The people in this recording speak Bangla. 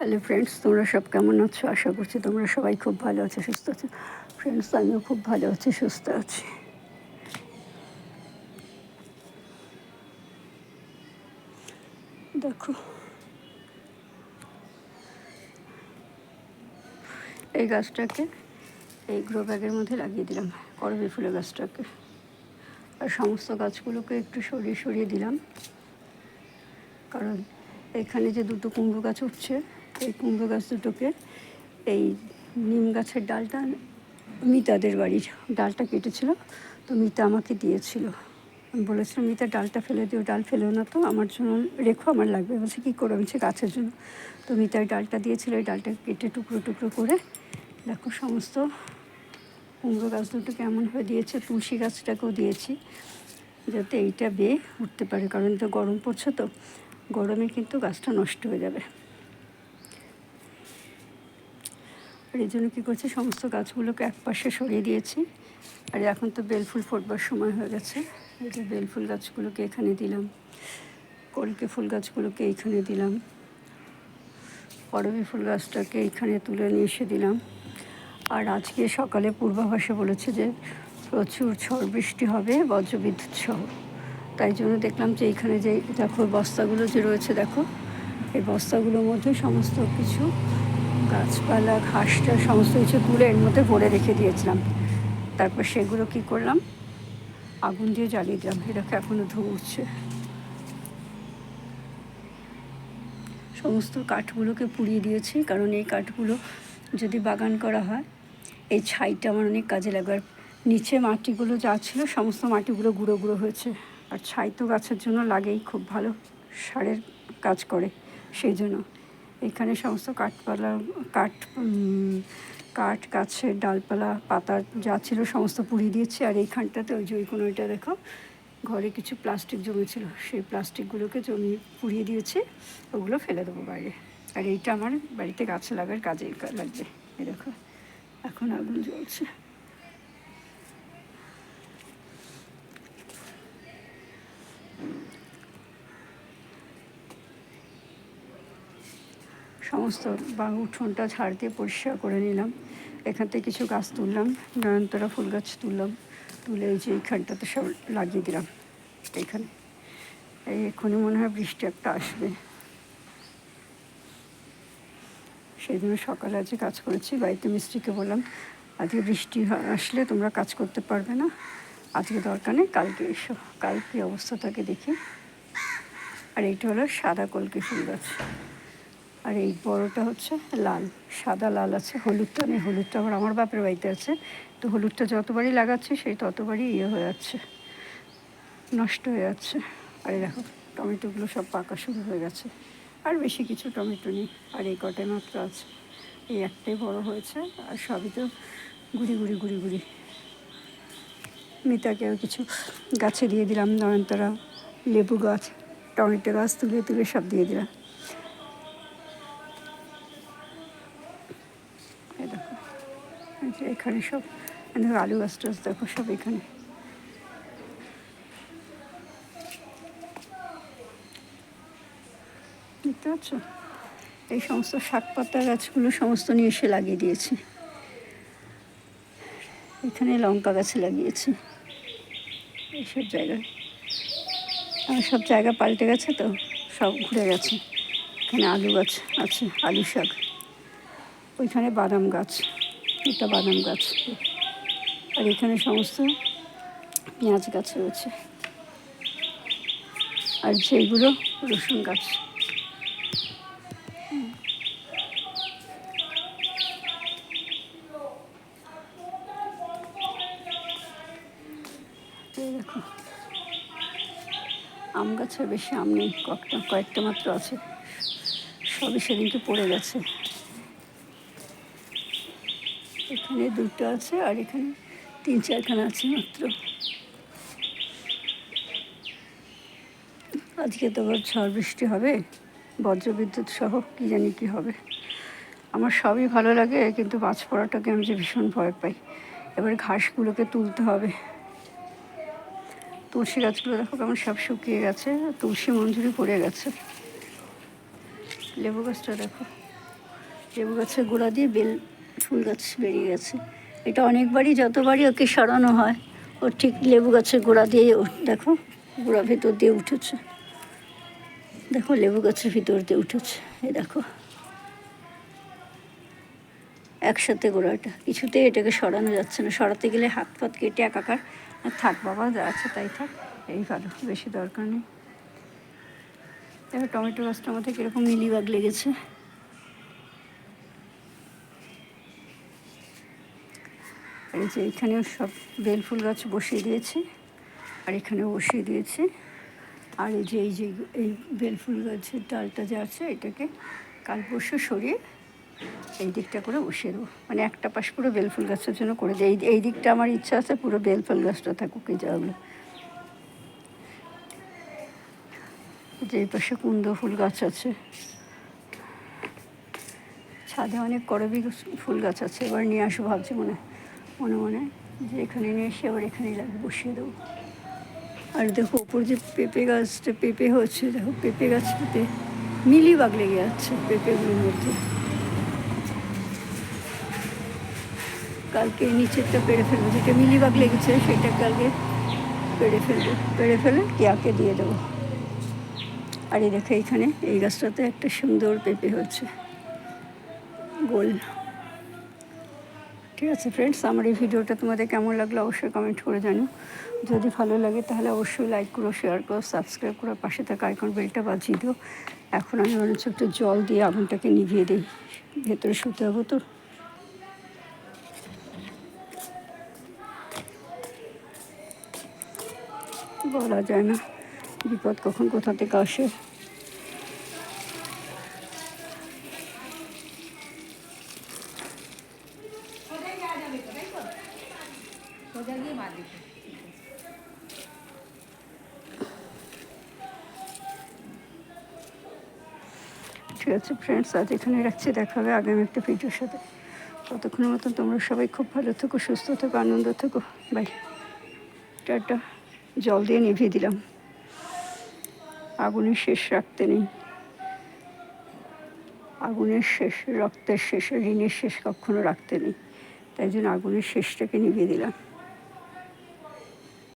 হ্যালো ফ্রেন্ডস, তোমরা সব কেমন আছো? আশা করছি তোমরা সবাই খুব ভালো আছো, সুস্থ আছো। ফ্রেন্ডস, আমিও খুব ভালো আছি, সুস্থ আছি। দেখো, এই গাছটাকে এই গ্রো ব্যাগের মধ্যে লাগিয়ে দিলাম, করবী ফুলের গাছটাকে। আর সমস্ত গাছগুলোকে একটু সরিয়ে সরিয়ে দিলাম, কারণ এখানে যে দুটো কুমড়ো গাছ উঠছে, এই কুমড়ো গাছ দুটোকে এই নিম গাছের ডালটা মিতাদের বাড়ির ডালটা কেটেছিল, তো মিতা আমাকে দিয়েছিল। আমি বলেছিলাম, মিতা ডালটা ফেলে দিও, ডাল ফেলেও না তো, আমার জন্য রেখো, আমার লাগবে। বলছে কী করে? বলছে গাছের জন্য। তো মিতার ডালটা দিয়েছিল, এই ডালটা কেটে টুকরো টুকরো করে দেখো সমস্ত কুমড়ো গাছ দুটো কেমন হয়ে দিয়েছে। তুলসী গাছটাকেও দিয়েছি যাতে এইটা বেয়ে উঠতে পারে, কারণ এটা গরম পড়ছে, তো গরমে কিন্তু গাছটা নষ্ট হয়ে যাবে। আর এই জন্য কী করছি, সমস্ত গাছগুলোকে একপাশে সরিয়ে দিয়েছি। আর এখন তো বেলফুল ফোটবার সময় হয়ে গেছে। এই যে বেলফুল গাছগুলোকে এখানে দিলাম, কলকে ফুল গাছগুলোকে এইখানে দিলাম, করবী ফুল গাছটাকে এইখানে তুলে নিয়ে এসে দিলাম। আর আজকে সকালে পূর্বাভাসে বলেছে যে প্রচুর ঝড় বৃষ্টি হবে, বজ্রবিদ্যুৎ সহ। তাই জন্য দেখলাম যে এইখানে যে দেখো বস্তাগুলো যে রয়েছে, দেখো এই বস্তাগুলোর মধ্যে সমস্ত কিছু গাছপালা, ঘাসটা সমস্ত কিছু তুলে এর মধ্যে ভরে রেখে দিয়েছিলাম। তারপর সেগুলো কী করলাম, আগুন দিয়ে জ্বালিয়ে দিলাম। এটাকে এখনও ধোঁয়া উঠছে। সমস্ত কাঠগুলোকে পুড়িয়ে দিয়েছি, কারণ এই কাঠগুলো যদি বাগান করা হয়, এই ছাইটা আমার অনেক কাজে লাগবে। আর নিচে মাটিগুলো যা ছিল সমস্ত মাটিগুলো গুঁড়ো গুঁড়ো হয়েছে। আর ছাই তো গাছের জন্য লাগেই, খুব ভালো সারের কাজ করে। সেই জন্য এখানে সমস্ত কাঠপালা কাঠ গাছের ডালপালা পাতা যা ছিল সমস্ত পুড়িয়ে দিয়েছি। আর এইখানটাতে ওই যে ওই কোনোটা দেখো, ঘরে কিছু প্লাস্টিক জমেছিল, সেই প্লাস্টিকগুলোকে পুড়িয়ে দিয়েছি, ওগুলো ফেলে দেবো বাইরে। আর এইটা আমার বাড়িতে গাছ লাগার কাজে লাগবে। এই দেখো এখন আগুন জ্বলছে। সমস্ত উঠোনটা ঝাড় দিয়ে পরিষ্কার করে নিলাম। এখান থেকে কিছু গাছ তুললাম, নয়নতারা ফুল গাছ তুললাম, তুলে এই যে এইখানটাতে সব লাগিয়ে দিলাম। এইখানে এই এক্ষুনি মনে হয় বৃষ্টি একটা আসবে, সেই জন্য সকালে আজকে কাজ করেছি। বাড়িতে মিস্ত্রিকে বললাম, আজকে বৃষ্টি আসলে তোমরা কাজ করতে পারবে না, আজকে দরকার নেই, কালকে এসো, কালকে অবস্থাটাকে দেখি। আর এইটা হলো সাদা কলকে ফুল গাছ। আর এই বড়টা হচ্ছে লাল, সাদা লাল আছে, হলুদটা নেই। হলুদটা আবার আমার বাপের বাড়িতে আছে, তো হলুদটা যতবারই লাগাচ্ছি সেই ততবারই হয়ে যাচ্ছে, নষ্ট হয়ে যাচ্ছে। আর দেখো টমেটোগুলো সব পাকা শুরু হয়ে গেছে। আর বেশি কিছু টমেটো নেই, আর এই কটাই মাত্র আছে। এই একটাই বড় হয়েছে, আর সবই তো গুড়ি গুড়ি গুড়ি গুড়ি। মিতাকেও কিছু গাছে দিয়ে দিলাম, নয়নতারা, লেবু গাছ, টমেটো গাছ তুলে তুলে সব দিয়ে দিলাম। এই দেখো এখানে সব দেখো আলু গাছ টাছ দেখো সব এখানে। দেখতে পাচ্ছ, এই সমস্ত শাক পাতা গাছগুলো সমস্ত নিয়ে এসে লাগিয়ে দিয়েছি। এখানে লঙ্কা গাছ লাগিয়েছি, এইসব জায়গায়। আমার সব জায়গা পাল্টে গেছে, তো সব ঘুরে গেছে। এখানে আলু গাছ আছে, আলু শাক, ওইখানে বাদাম গাছ, এটা বাদাম গাছ। আর এখানে সমস্ত পেঁয়াজ গাছ রয়েছে, আর যেগুলো রসুন গাছ। দেখো আম গাছের বেশি আম নেই, কয়েকটা মাত্র আছে, সবই সেদিনকে পড়ে গেছে। এখানে দুটো আছে, আর এখানে 3-4খানা আছে মাত্র। আজকে তো আবার ঝড় বৃষ্টি হবে, বজ্রবিদ্যুৎ সহ, কী জানি কী হবে। আমার সবই ভালো লাগে, কিন্তু মাছ পড়াটাকে আমি যে ভীষণ ভয় পাই। এবার ঘাসগুলোকে তুলতে হবে। তুলসী গাছগুলো দেখো কেমন সব শুকিয়ে গেছে, তুলসী মঞ্জুরি পড়ে গেছে। লেবু গাছটা দেখো লেবু গাছের গোড়া দিয়ে বেল ফুল গাছ বেরিয়ে গেছে। এটা অনেকবারই, যতবারই ওকে সরানো হয় ও ঠিক লেবু গাছের গোড়া দিয়ে দেখো গোড়া ভেতর দিয়ে উঠেছে। দেখো লেবু গাছের ভিতর দিয়ে উঠেছে, এই দেখো একসাথে গোড়াটা, কিছুতেই এটাকে সরানো যাচ্ছে না। সরাতে গেলে হাত ফাত কেটে একাকার। আর থাক বাবা, যা আছে তাই থাক, এই ভালো, বেশি দরকার নেই। দেখো টমেটো গাছটার মধ্যে কীরকম মিলিবাগ লেগেছে। আর এই যে এখানেও সব বেল ফুল গাছ বসিয়ে দিয়েছে, আর এখানেও বসিয়ে দিয়েছে। আর এই যে এই বেল ফুল গাছের ডালটা যে আছে এটাকে কাল পরশু সরিয়ে এই দিকটা করে বসিয়ে দেবো, মানে একটা পাশ পুরো বেল ফুল গাছের জন্য করে দিই। এই দিকটা আমার ইচ্ছা আছে পুরো বেল ফুল গাছটা থাকুক, এই জায়গাগুলো। যে এই পাশে কুন্দ ফুল গাছ আছে, ছাদে অনেক করবি ফুল গাছ আছে। এবার নিয়ে আসবো ভাবছি মনে মনে যে এখানে নিয়ে এসে আবার এখানেই লাগে বসিয়ে দেবো। আর দেখো ওপর যে পেঁপে গাছটা, পেঁপে হচ্ছে, দেখো পেঁপে গাছটাতে মিলিবাগ লেগে যাচ্ছে পেঁপেগুলোর মধ্যে। কালকে নিচেরটা পেড়ে ফেলবো, যেটা মিলিবাগ লেগেছে সেটা কালকে পেড়ে ফেলে টিয়াকে দিয়ে দেবো। আর এই দেখো এইখানে এই গাছটাতে একটা সুন্দর পেঁপে হচ্ছে গোল। ঠিক আছে ফ্রেন্ডস, আমার এই ভিডিওটা তোমাদের কেমন লাগলো অবশ্যই কমেন্ট করে জানিও। যদি ভালো লাগে তাহলে অবশ্যই লাইক করো, শেয়ার করো, সাবস্ক্রাইব করো, পাশে থাকা আইকন বেলটা বাজিয়ে দিও। এখন আমি বরঞ্চ একটু জল দিয়ে আগুনটাকে নিভিয়ে দিই, ভেতরে শুতে হবো তো। বলা যায় না বিপদ কখন কোথা থেকে আসে। ঠিক আছে ফ্রেন্ডস, আজ এখানে রাখছি, দেখা হবে আগামী একটা ভিডিওর সাথে। ততক্ষণের মতন তোমরা সবাই খুব ভালো থেকো, সুস্থ থেকো, আনন্দ থেকো। বাই, টাটা। জল দিয়ে নিভিয়ে দিলাম, আগুনের শেষ রাখতে নেই। আগুনের শেষ, রক্তের শেষ, ঋণের শেষ কখনো রাখতে নেই। তাই জন্য আগুনের শেষটাকে নিভিয়ে দিলাম।